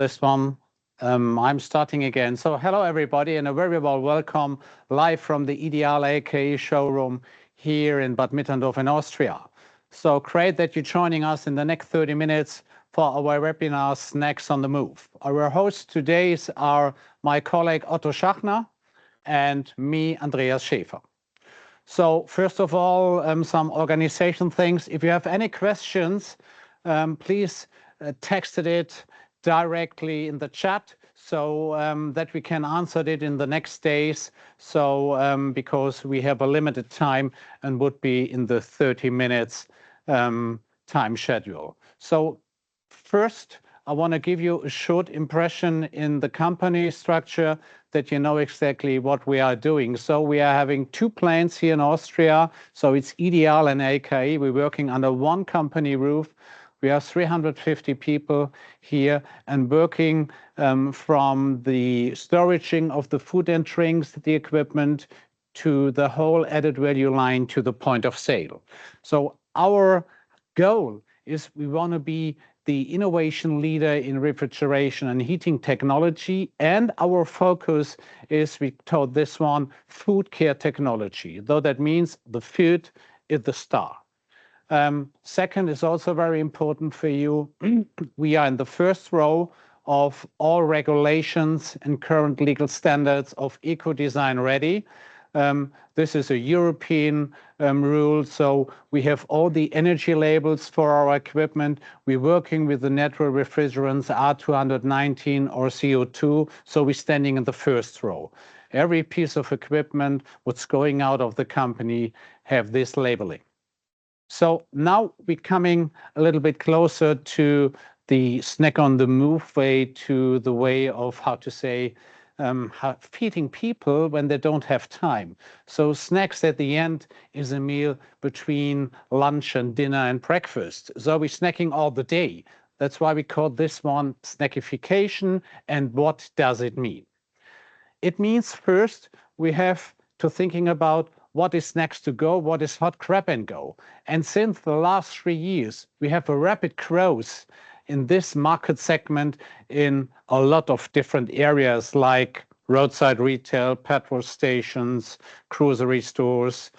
This one, I'm starting again. So hello everybody and a very well welcome live from the IDEAL AKE showroom here in Bad Mitterndorf in Austria. So great that you're joining us in the next 30 minutes for our webinar Snacks on the Move. Our hosts today are my colleague Otto Schachner and me, Andreas Schäfer. So first of all, some organization things. If you have any questions, please text it directly in the chat so that we can answer it in the next days. So because we have a limited time and would be in the 30 minutes time schedule. So first, I want to give you a short impression in the company structure that you know exactly what we are doing. So we are having two plants here in Austria. So it's IDEAL and AKE. We're working under one company roof. We have 350 people here and working from the storaging of the food and drinks, the equipment, to the whole added value line to the point of sale. So our goal is we want to be the innovation leader in refrigeration and heating technology, and our focus is, we told this one, food care technology, though that means the food is the star. Second is also very important for you. We are in the first row of all regulations and current legal standards of eco-design ready. This is a European rule, so we have all the energy labels for our equipment. We're working with the natural refrigerants R219 or CO2, so we're standing in the first row. Every piece of equipment, what's going out of the company, have this labeling. So now we're coming a little bit closer to the snack on the move way, to the way of how to say, feeding people when they don't have time. So snacks at the end is a meal between lunch and dinner and breakfast. So we're snacking all the day. That's why we call this one snackification. And what does it mean? It means first we have to thinking about what is next to go, what is hot grab and go. And since the last 3 years, we have a rapid growth in this market segment in a lot of different areas like roadside retail, petrol stations, grocery stores,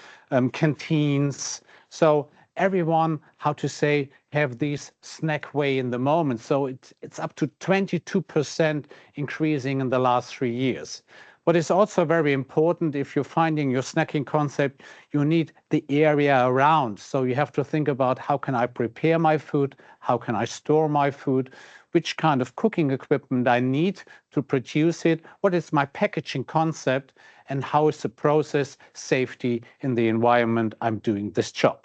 canteens. So everyone, how to say, have these snack way in the moment. So it's up to 22% increasing in the last 3 years. What is also very important, if you're finding your snacking concept, you need the area around. So you have to think about how can I prepare my food? How can I store my food? Which kind of cooking equipment I need to produce it? What is my packaging concept? And how is the process safety in the environment I'm doing this job?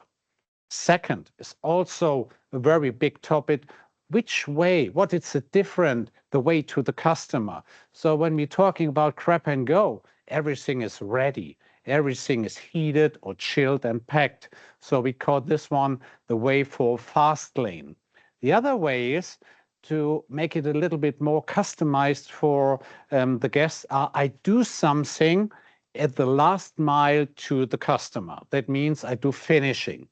Second is also a very big topic. Which way, what is the way to the customer? So when we're talking about grab and go, everything is ready. Everything is heated or chilled and packed. So we call this one the way for fast lane. The other way is to make it a little bit more customized for the guests. I do something at the last mile to the customer. That means I do finishing.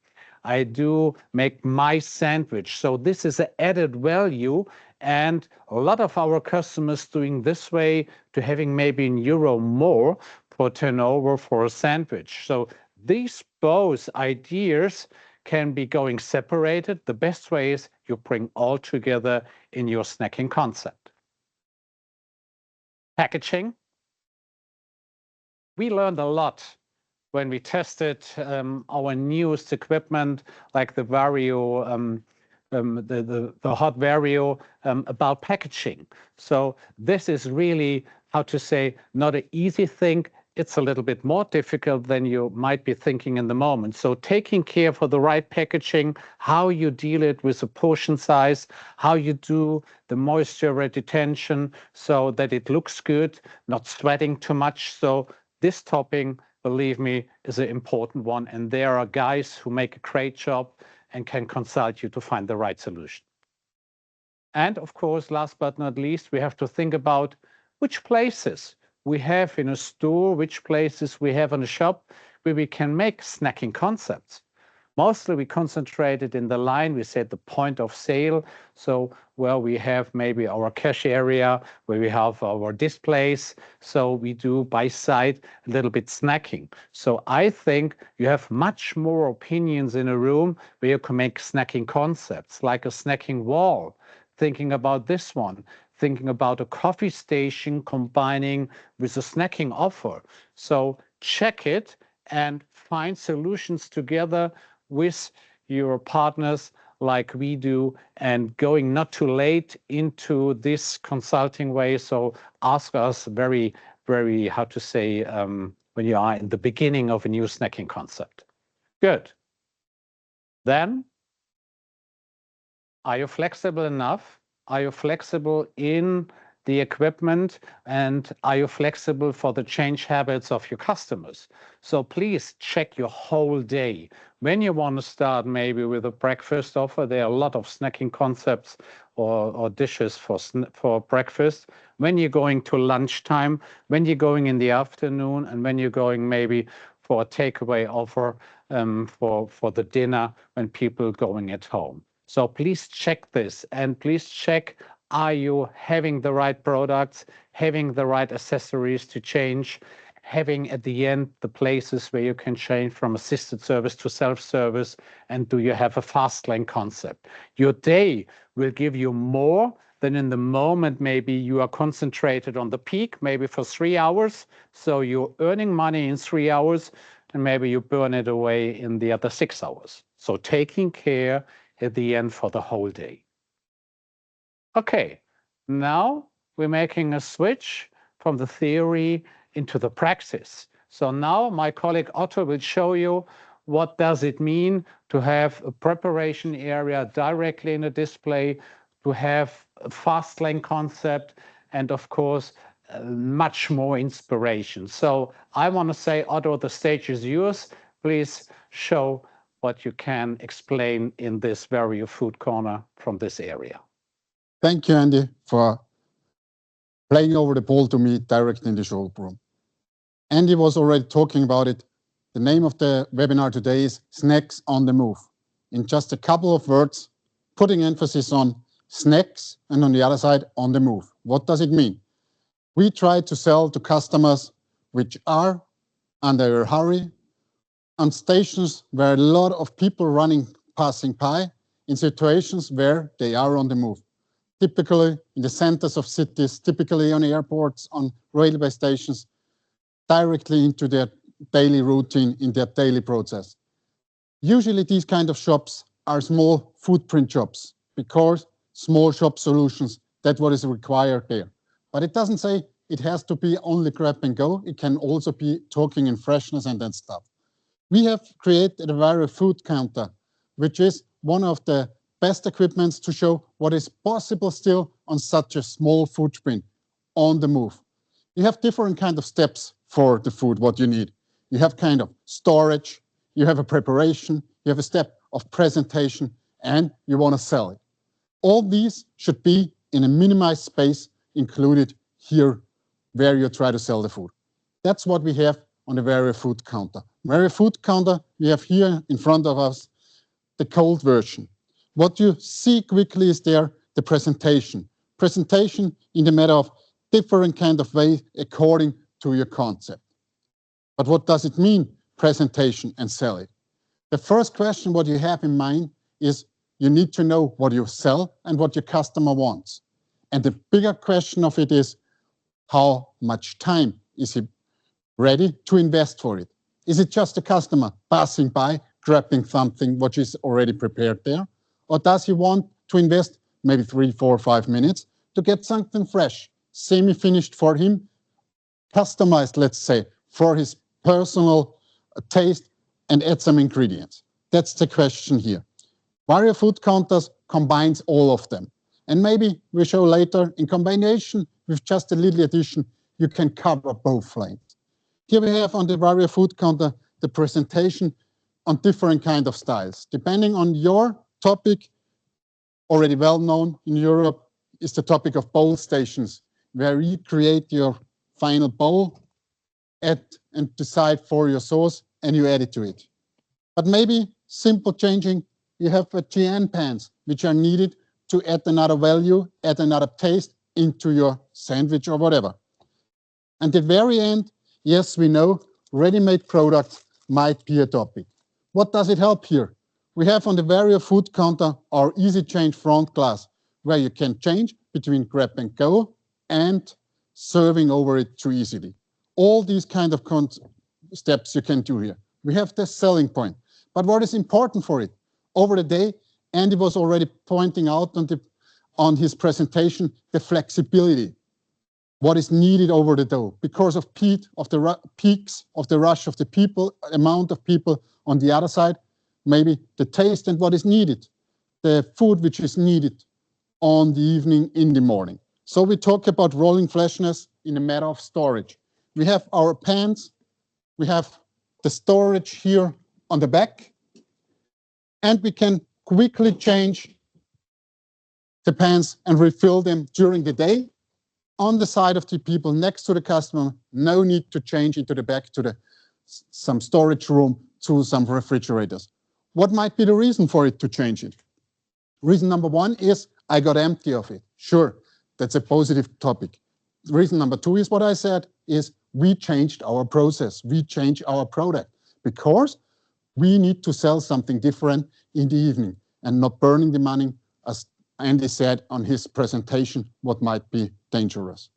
I do make my sandwich. So this is an added value. And a lot of our customers doing this way to having maybe €1 more for turnover for a sandwich. So these both ideas can be going separated. The best way is you bring all together in your snacking concept. Packaging. We learned a lot when we tested our newest equipment, like the Vario, the hot Vario, about packaging. So this is really, how to say, not an easy thing. It's a little bit more difficult than you might be thinking in the moment. So taking care for the right packaging, how you deal it with the portion size, how you do the moisture retention so that it looks good, not sweating too much. So this topic, believe me, is an important one. And there are guys who make a great job and can consult you to find the right solution. And of course, last but not least, we have to think about which places we have in a store, which places we have in a shop where we can make snacking concepts. Mostly we concentrated in the line, we said the point of sale. So where we have maybe our cash area, where we have our displays. So we do by side a little bit snacking. So I think you have much more opinions in a room where you can make snacking concepts, like a snacking wall, thinking about this one, thinking about a coffee station combining with a snacking offer. So check it and find solutions together with your partners like we do, and going not too late into this consulting way. So ask us very, very, how to say, when you are in the beginning of a new snacking concept. Good. Then, are you flexible enough? Are you flexible in the equipment, and are you flexible for the change habits of your customers? So please check your whole day. When you want to start maybe with a breakfast offer, there are a lot of snacking concepts or dishes for breakfast. When you're going to lunchtime, when you're going in the afternoon, and when you're going maybe for a takeaway offer for the dinner when people going at home. So please check this, and please check, are you having the right products, having the right accessories to change, having at the end the places where you can change from assisted service to self-service, and do you have a fast lane concept? Your day will give you more than in the moment. Maybe you are concentrated on the peak, maybe for 3 hours, so you're earning money in 3 hours, and maybe you burn it away in the other 6 hours. So taking care at the end for the whole day. Okay, now we're making a switch from the theory into the practice. So now my colleague Otto will show you what does it mean to have a preparation area directly in a display, to have a fast lane concept, and of course, much more inspiration. So I want to say, Otto, the stage is yours. Please show what you can explain in this Vario Food Corner from this area. Thank you, Andy, for playing over the ball to me directly in the showroom. Andy was already talking about it. The name of the webinar today is Snacks on the Move. In just a couple of words, putting emphasis on snacks and on the other side, on the move. What does it mean? We try to sell to customers which are under a hurry, on stations where a lot of people passing by, in situations where they are on the move. Typically in the centers of cities, typically on airports, on railway stations, directly into their daily routine, in their daily process. Usually these kind of shops are small footprint shops, because small shop solutions, that's what is required there. But it doesn't say it has to be only grab and go. It can also be talking in freshness and that stuff. We have created a Vario food counter, which is one of the best equipments to show what is possible still on such a small footprint on the move. You have different kind of steps for the food, what you need. You have kind of storage, you have a preparation, you have a step of presentation, and you want to sell it. All these should be in a minimized space included here where you try to sell the food. That's what we have on the Vario food counter. Vario food counter, we have here in front of us the cold version. What you see quickly is there the presentation. Presentation in the matter of different kind of way according to your concept. But what does it mean, presentation and selling? The first question what you have in mind is you need to know what you sell and what your customer wants. And the bigger question of it is, how much time is he ready to invest for it? Is it just a customer passing by, grabbing something which is already prepared there? Or does he want to invest maybe 3, 4, 5 minutes to get something fresh, semi-finished for him, customized, let's say, for his personal taste, and add some ingredients? That's the question here. Vario food counters combines all of them. And maybe we show later, in combination with just a little addition, you can cover both lanes. Here we have on the Vario food counter the presentation on different kind of styles. Depending on your topic, already well known in Europe, is the topic of bowl stations, where you create your final bowl, add and decide for your sauce, and you add it to it. But maybe simple changing. You have GN pans, which are needed to add another value, add another taste into your sandwich or whatever. And at the very end, yes, we know ready-made products might be a topic. What does it help here? We have on the Vario food counter our easy change front glass, where you can change between grab and go and serving over it too easily. All these kind of steps you can do here. We have the selling point. But what is important for it? Over the day, Andy was already pointing out on his presentation the flexibility. What is needed over the dough because of peaks of the rush of the people, amount of people on the other side, maybe the taste and what is needed, the food which is needed on the evening, in the morning. So we talk about rolling freshness in a matter of storage. We have our pans, we have the storage here on the back, and we can quickly change the pans and refill them during the day. On the side of the people next to the customer, no need to change into the back to some storage room to some refrigerators. What might be the reason for it to change it? Reason number one is I got empty of it. Sure, that's a positive topic. Reason number two is what I said, is we changed our process. We changed our product because we need to sell something different in the evening and not burning the money, as Andy said on his presentation, what might be dangerous.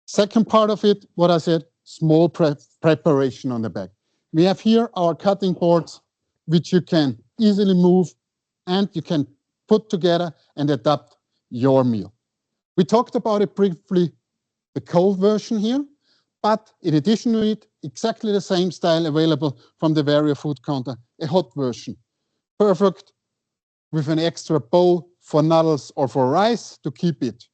Second part of it, what I said, small preparation on the back. We have here our cutting boards, which you can easily move and you can put together and adapt your meal. We talked about it briefly, the cold version here, but in addition to it, exactly the same style available from the Vario food counter, a hot version. Perfect with an extra bowl for noodles or for rice to keep it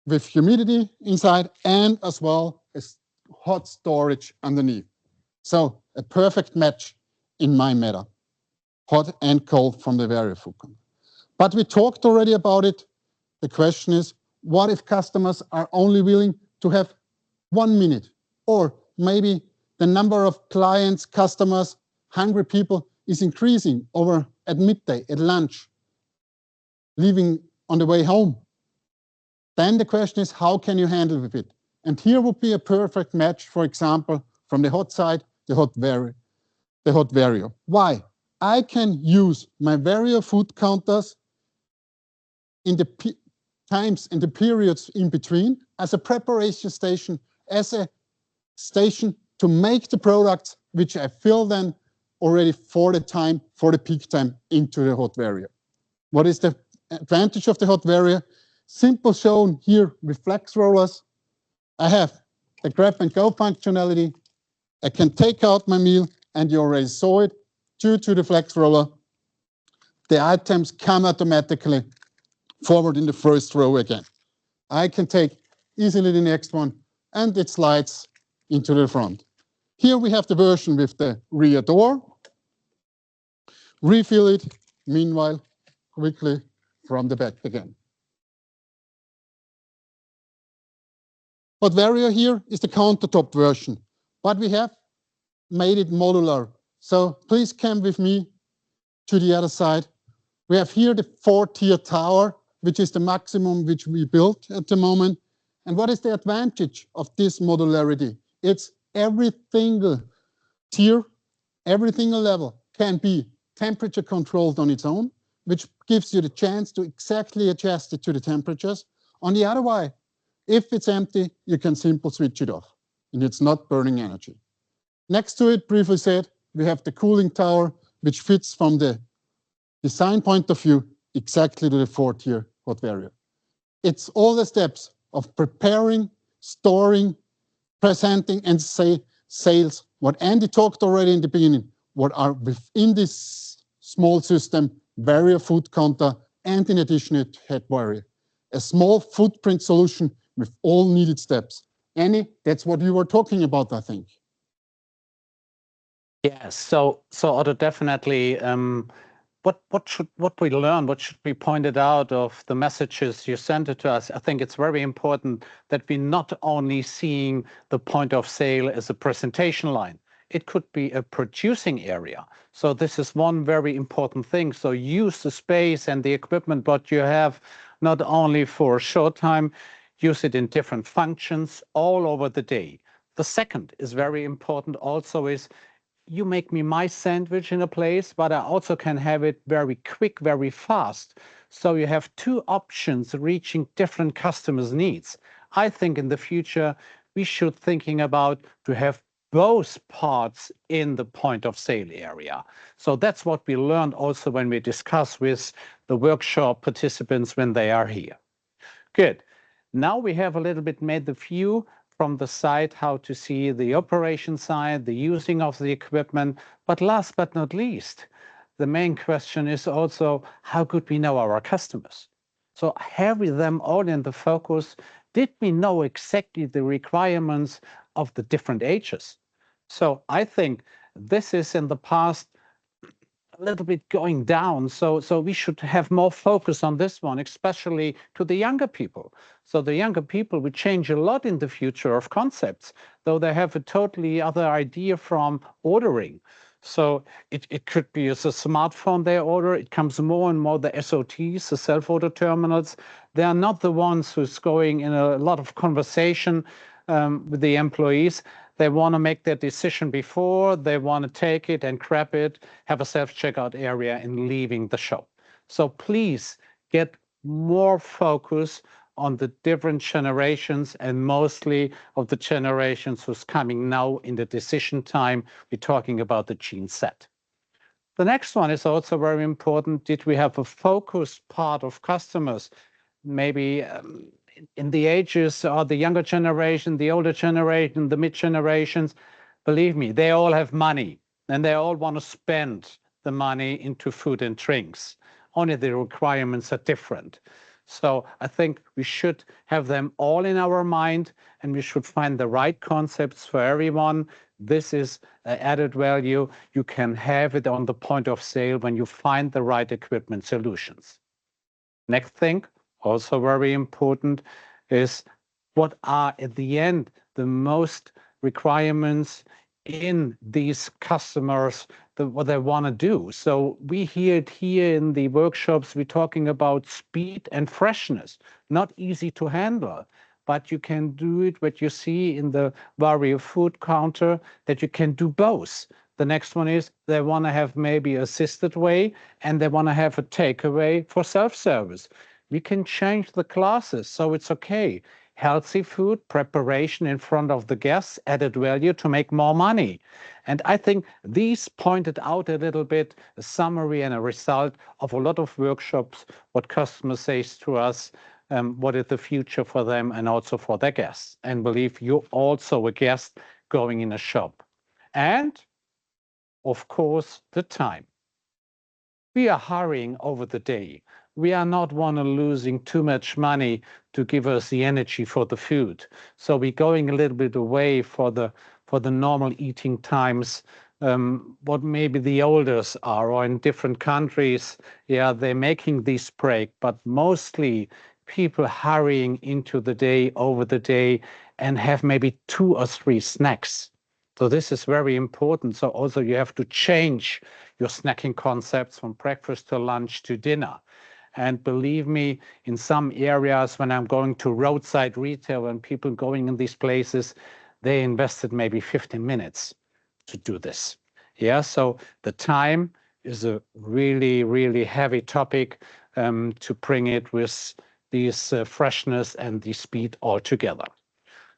with humidity inside and as well as hot storage underneath. So a perfect match in my matter, hot and cold from the Vario food counter. But we talked already about it. The question is, what if customers are only willing to have 1 minute? Or maybe the number of clients, customers, hungry people is increasing over at midday, at lunch, leaving on the way home. Then the question is, how can you handle with it? And here would be a perfect match, for example, from the hot side, the hot Vario. Why? I can use my Vario food counters in the times and the periods in between as a preparation station, as a station to make the products which I fill then already for the peak time into the hot Vario. What is the advantage of the hot Vario? Simple shown here with flex rollers. I have the grab and go functionality. I can take out my meal and you already saw it. Due to the flex roller, the items come automatically forward in the first row again. I can take easily the next one and it slides into the front. Here we have the version with the rear door. Refill it, meanwhile, quickly from the back again. What Vario here is the countertop version, but we have made it modular. So please come with me to the other side. We have here the 4-tier tower, which is the maximum which we built at the moment. And what is the advantage of this modularity? It's every single tier, every single level can be temperature controlled on its own, which gives you the chance to exactly adjust it to the temperatures. On the other way, if it's empty, you can simply switch it off and it's not burning energy. Next to it, briefly said, we have the cooling tower, which fits from the design point of view exactly to the 4-tier hot Vario. It's all the steps of preparing, storing, presenting, and sales. What Andy talked already in the beginning, what are within this small system, Vario food counter, and in addition it had Vario. A small footprint solution with all needed steps. Andy, that's what you were talking about, I think. Yes, so Otto, definitely, what we learned, what should be pointed out of the messages you sent it to us, I think it's very important that we're not only seeing the point of sale as a presentation line. It could be a producing area. So this is one very important thing. So use the space and the equipment what you have, not only for a short time, use it in different functions all over the day. The second is very important also is you make me my sandwich in a place, but I also can have it very quick, very fast. So you have two options reaching different customers' needs. I think in the future, we should thinking about to have both parts in the point of sale area. So that's what we learned also when we discuss with the workshop participants when they are here. Good. Now we have a little bit made the view from the side how to see the operation side, the using of the equipment. But last but not least, the main question is also how could we know our customers? So having them all in the focus, did we know exactly the requirements of the different ages? So I think this is in the past a little bit going down. So we should have more focus on this one, especially to the younger people. So the younger people will change a lot in the future of concepts, though they have a totally other idea from ordering. So it could be as a smartphone they order. It comes more and more the SOTs, the self-order terminals. They are not the ones who's going in a lot of conversation with the employees. They want to make their decision before, they want to take it and grab it, have a self-checkout area and leaving the shop. So please get more focus on the different generations and mostly of the generations who's coming now in the decision time. We're talking about the Gen Z. The next one is also very important. Did we have a focused part of customers? Maybe in the ages or the younger generation, the older generation, the mid generations, believe me, they all have money and they all want to spend the money into food and drinks. Only the requirements are different. So I think we should have them all in our mind and we should find the right concepts for everyone. This is added value. You can have it on the point of sale when you find the right equipment solutions. Next thing, also very important, is what are at the end the most requirements in these customers, what they want to do. So we hear it here in the workshops, we're talking about speed and freshness, not easy to handle, but you can do it, what you see in the various food counter, that you can do both. The next one is they want to have maybe assisted way and they want to have a takeaway for self-service. We can change the classes, so it's okay. Healthy food, preparation in front of the guests, added value to make more money. And I think these pointed out a little bit a summary and a result of a lot of workshops, what customers say to us, what is the future for them and also for their guests. And believe you're also a guest going in a shop. And of course, the time. We are hurrying over the day. We are not losing too much money to give us the energy for the food. So we're going a little bit away for the normal eating times, what maybe the olders are, or in different countries, yeah, they're making this break, but mostly people hurrying into the day, over the day, and have maybe 2 or 3 snacks. So this is very important. So also you have to change your snacking concepts from breakfast to lunch to dinner. And believe me, in some areas, when I'm going to roadside retail and people going in these places, they invested maybe 15 minutes to do this. Yeah, so the time is a really, really heavy topic to bring it with this freshness and the speed all together.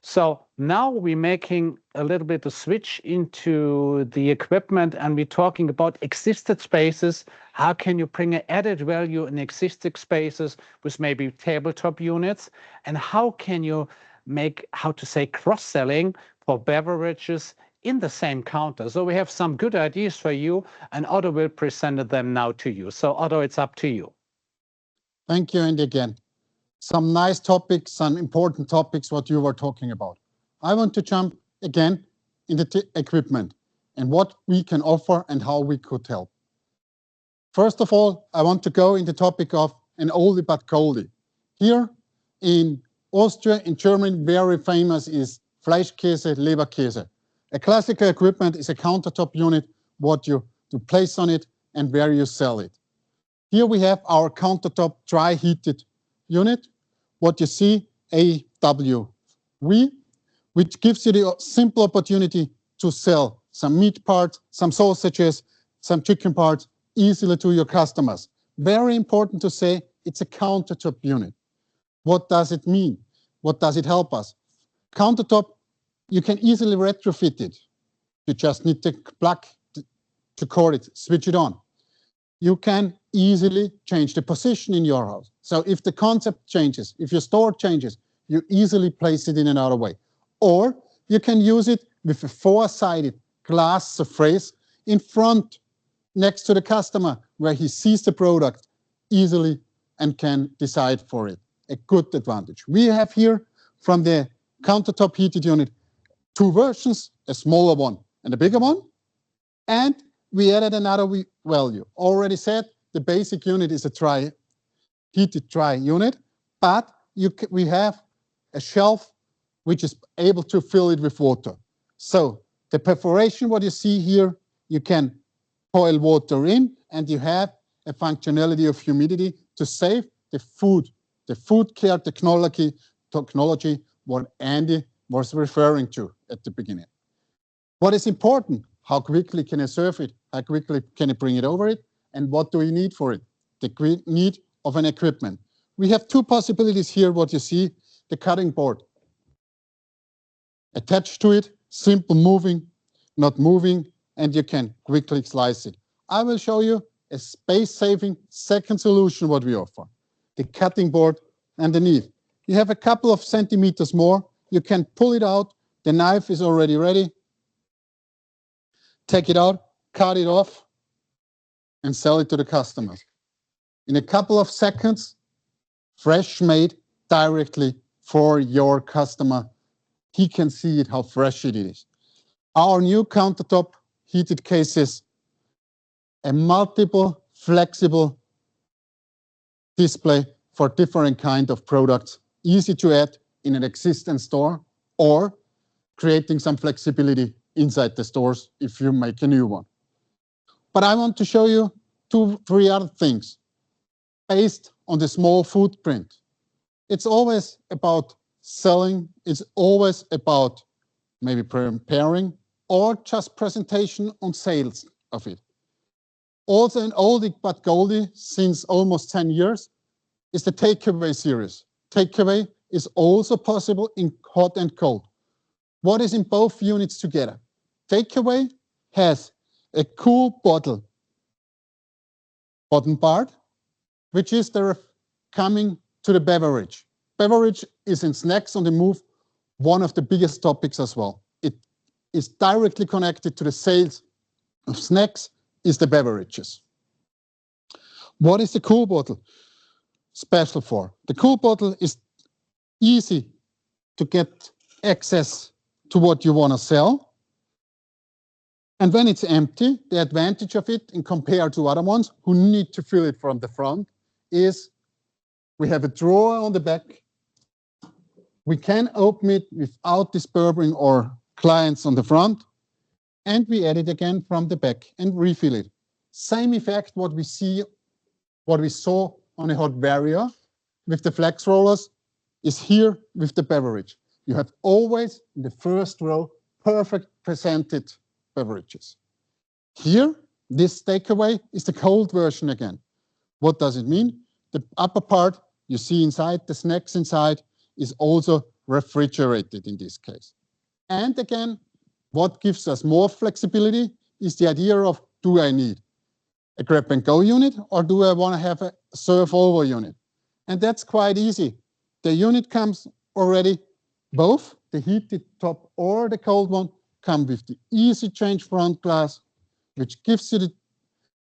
So now we're making a little bit of switch into the equipment and we're talking about existed spaces. How can you bring an added value in existing spaces with maybe tabletop units? And how can you make, how to say, cross-selling for beverages in the same counter? So we have some good ideas for you and Otto will present them now to you. So Otto, it's up to you. Thank you, Andy, again. Some nice topics, some important topics, what you were talking about. I want to jump again in the equipment and what we can offer and how we could help. First of all, I want to go in the topic of an oldie but goldie. Here in Austria, in Germany, very famous is Fleischkäse, Leberkäse. A classical equipment is a countertop unit, what you place on it and where you sell it. Here we have our countertop dry heated unit, what you see, AWV, which gives you the simple opportunity to sell some meat parts, some sausages, some chicken parts easily to your customers. Very important to say, it's a countertop unit. What does it mean? What does it help us? Countertop, you can easily retrofit it. You just need the plug to cord it, switch it on. You can easily change the position in your house. So if the concept changes, if your store changes, you easily place it in another way. Or you can use it with a four-sided glass surface in front, next to the customer, where he sees the product easily and can decide for it. A good advantage. We have here from the countertop heated unit two versions, a smaller one and a bigger one. And we added another value. Already said, the basic unit is a heated dry unit, but we have a shelf which is able to fill it with water. So the perforation, what you see here, you can boil water in, and you have a functionality of humidity to save the food care technology, what Andy was referring to at the beginning. What is important? How quickly can I serve it? How quickly can I bring it over it? And what do we need for it? The need of an equipment. We have two possibilities here, what you see, the cutting board. Attached to it, simple moving, not moving, and you can quickly slice it. I will show you a space-saving second solution what we offer. The cutting board underneath. You have a couple of centimeters more. You can pull it out. The knife is already ready. Take it out, cut it off, and sell it to the customers. In a couple of seconds, fresh made directly for your customer. He can see it, how fresh it is. Our new countertop heated cases, a multiple flexible display for different kind of products, easy to add in an existing store or creating some flexibility inside the stores if you make a new one. But I want to show you three other things based on the small footprint. It's always about selling, it's always about maybe preparing or just presentation on sales of it. Also an oldie but goldie since almost 10 years is the takeaway series. Takeaway is also possible in hot and cold. What is in both units together? Takeaway has a cool bottom part, which is coming to the beverage. Beverage is in snacks on the move, one of the biggest topics as well. It is directly connected to the sales of snacks is the beverages. What is the cool bottle special for? The cool bottle is easy to get access to what you want to sell. And when it's empty, the advantage of it in compared to other ones who need to fill it from the front is we have a drawer on the back. We can open it without disturbing our clients on the front. And we add it again from the back and refill it. Same effect what we saw on a hot barrier with the flex rollers is here with the beverage. You have always in the first row perfect presented beverages. Here, this takeaway is the cold version again. What does it mean? The upper part you see inside, the snacks inside, is also refrigerated in this case. And again, what gives us more flexibility is the idea of, do I need a grab and go unit or do I want to have a serve over unit? And that's quite easy. The unit comes already, both the heated top or the cold one come with the easy change front glass, which gives you the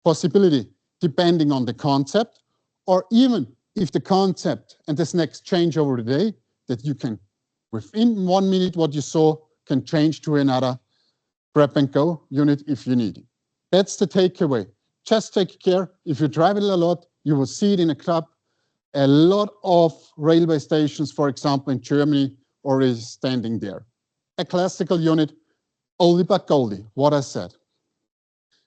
possibility, depending on the concept, or even if the concept and the snacks change over the day, that you can, within 1 minute, what you saw can change to another grab and go unit if you need it. That's the takeaway. Just take care. If you drive it a lot, you will see it in a club. A lot of railway stations, for example, in Germany, already standing there. A classical unit oldie but goldie, what I said.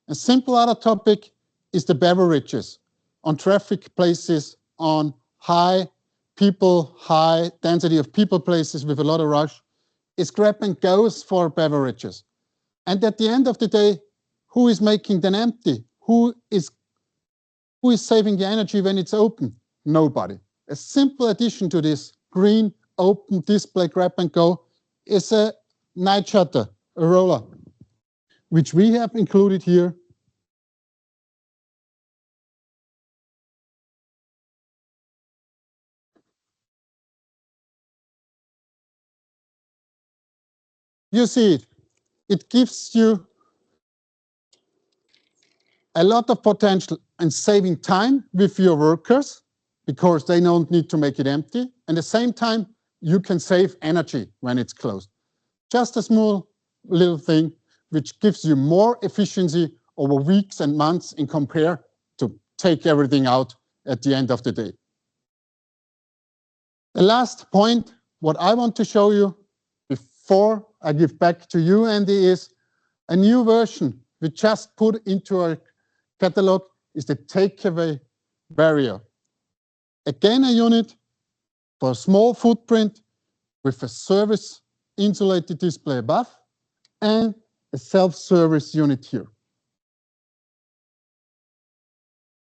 A simple other topic is the beverages on traffic places, on high density of people places with a lot of rush, is grab and goes for beverages. And at the end of the day, who is making them empty? Who is saving the energy when it's open? Nobody. A simple addition to this green open display grab and go is a night shutter, a roller, which we have included here. You see it. It gives you a lot of potential in saving time with your workers because they don't need to make it empty. And at the same time, you can save energy when it's closed. Just a small little thing which gives you more efficiency over weeks and months in compare to take everything out at the end of the day. The last point, what I want to show you before I give back to you, Andy, is a new version we just put into our catalog is the takeaway barrier. Again, a unit for a small footprint with a service insulated display above and a self-service unit here.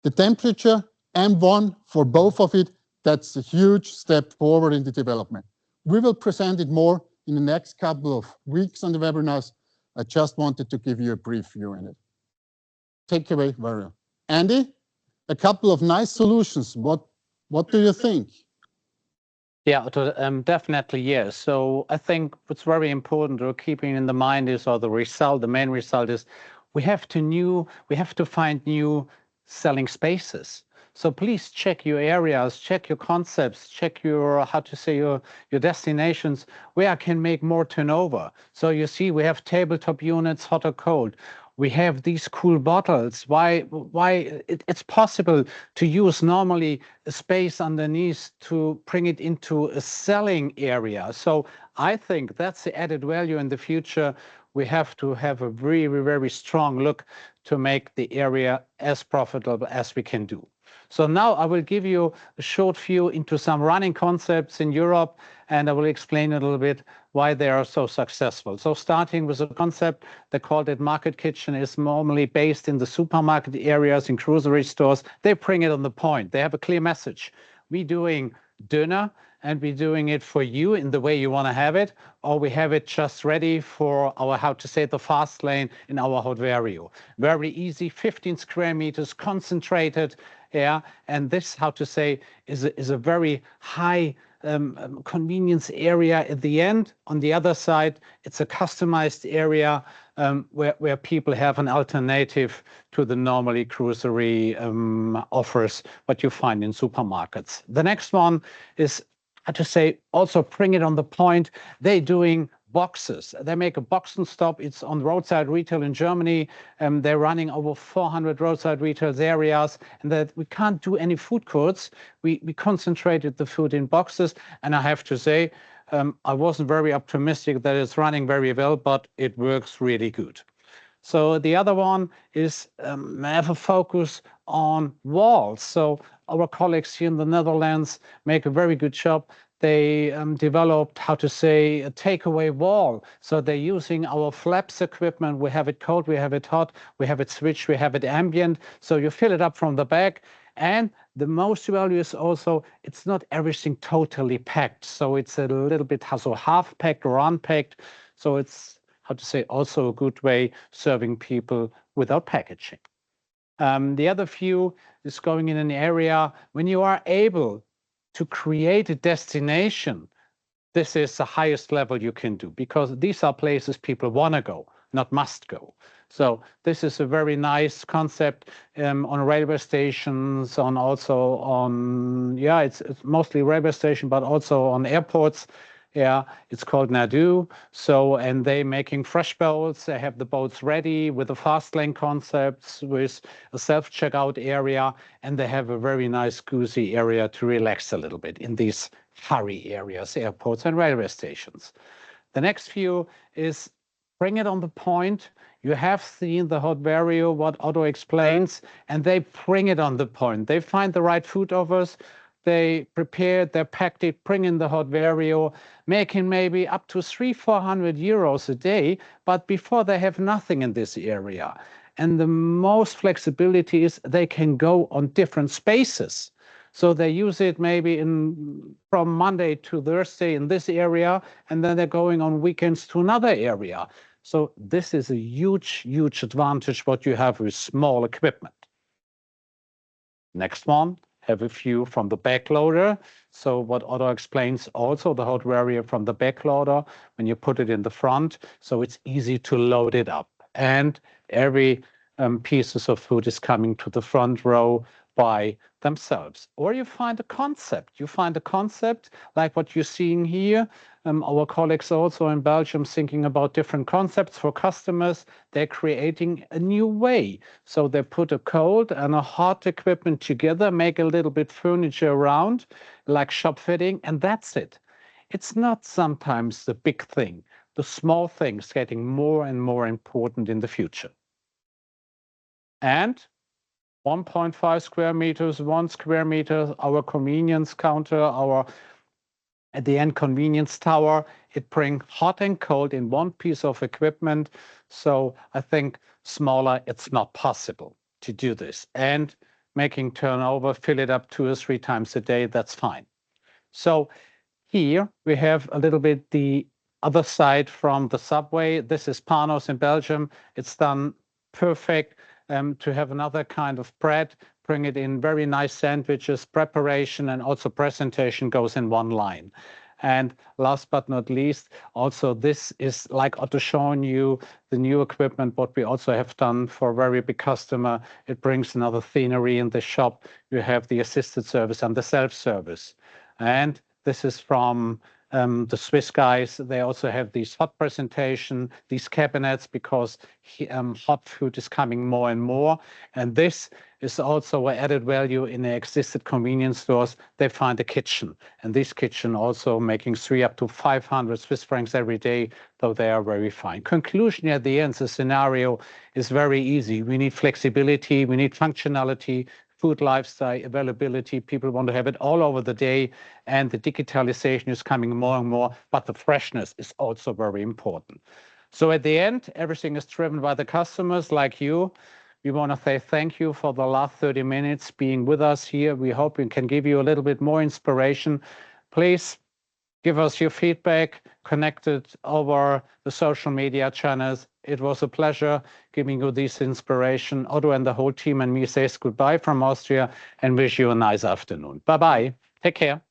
The temperature M1 for both of it, that's a huge step forward in the development. We will present it more in the next couple of weeks on the webinars. I just wanted to give you a brief view in it. Takeaway barrier. Andy, a couple of nice solutions. What do you think? Yeah, definitely, yes. So I think what's very important to keeping in the mind is, or the main result is, we have to find new selling spaces. So please check your areas, check your concepts, check your, your destinations, where I can make more turnover. So you see, we have tabletop units, hot or cold. We have these cool bottles. It's possible to use normally a space underneath to bring it into a selling area. So I think that's the added value in the future. We have to have a very, very strong look to make the area as profitable as we can do. So now I will give you a short view into some running concepts in Europe, and I will explain a little bit why they are so successful. So starting with a concept, they called it Market Kitchen, is normally based in the supermarket areas, in grocery stores. They bring it on the point. They have a clear message. We're doing dinner, and we're doing it for you in the way you want to have it, or we have it just ready for our, the fast lane in our hot vario. Very easy, 15 square meters, concentrated, yeah, and this, is a very high convenience area at the end. On the other side, it's a customized area where people have an alternative to the normally grocery offers what you find in supermarkets. The next one is, also bring it on the point. They're doing boxes. They make a box and stop. It's on roadside retail in Germany. They're running over 400 roadside retail areas, and that we can't do any food courts. We concentrated the food in boxes, and I have to say, I wasn't very optimistic that it's running very well, but it works really good. So the other one is have a focus on walls. So our colleagues here in the Netherlands make a very good job. They developed, a takeaway wall. So they're using our flaps equipment. We have it cold, we have it hot, we have it switched, we have it ambient. So you fill it up from the back. And the most value is also, it's not everything totally packed. So it's a little bit half packed or unpacked. So it's, also a good way serving people without packaging. The other view is going in an area when you are able to create a destination. This is the highest level you can do, because these are places people want to go, not must go. So this is a very nice concept on railway stations, it's mostly railway station, but also on airports. Yeah, it's called Nadu. So, and they making fresh boats. They have the boats ready with the fast lane concepts, with a self-checkout area, and they have a very nice cozy area to relax a little bit in these hurry areas, airports and railway stations. The next view is bring it on the point. You have seen the hot vario, what Otto explains, and they bring it on the point. They find the right food offers, they prepare it, they packed it, bring in the hot vario, making maybe up to 300-400 euros a day, but before they have nothing in this area. And the most flexibility is they can go on different spaces. So they use it maybe from Monday to Thursday in this area, and then they're going on weekends to another area. So this is a huge, huge advantage what you have with small equipment. Next one, have a view from the backloader. So what Otto explains also, the hot vario from the backloader, when you put it in the front, so it's easy to load it up. And every pieces of food is coming to the front row by themselves. Or you find a concept. You find a concept like what you're seeing here. Our colleagues also in Belgium thinking about different concepts for customers. They're creating a new way. So they put a cold and a hot equipment together, make a little bit furniture around, like shop fitting, and that's it. It's not sometimes the big thing. The small things getting more and more important in the future. And 1.5 square meters, 1 square meter, our convenience counter, our at the end convenience tower. It brings hot and cold in one piece of equipment. So I think smaller, it's not possible to do this. And making turnover, fill it up 2 or 3 times a day, that's fine. So here we have a little bit the other side from the subway. This is Panos in Belgium. It's done perfect to have another kind of bread, bring it in very nice sandwiches, preparation and also presentation goes in one line. And last but not least, also this is like Otto showing you the new equipment, what we also have done for a very big customer. It brings another scenery in the shop. You have the assisted service and the self-service. And this is from the Swiss guys. They also have these hot presentation, these cabinets, because hot food is coming more and more. And this is also an added value in the existing convenience stores. They find a kitchen, and this kitchen also making 300 up to 500 Swiss francs every day, though they are very fine. Conclusion at the end, the scenario is very easy. We need flexibility, we need functionality, food lifestyle, availability. People want to have it all over the day, and the digitalization is coming more and more, but the freshness is also very important. So at the end, everything is driven by the customers like you. We want to say thank you for the last 30 minutes being with us here. We hope we can give you a little bit more inspiration. Please give us your feedback, connect it over the social media channels. It was a pleasure giving you this inspiration. Otto and the whole team and me says goodbye from Austria and wish you a nice afternoon. Bye-bye. Take care.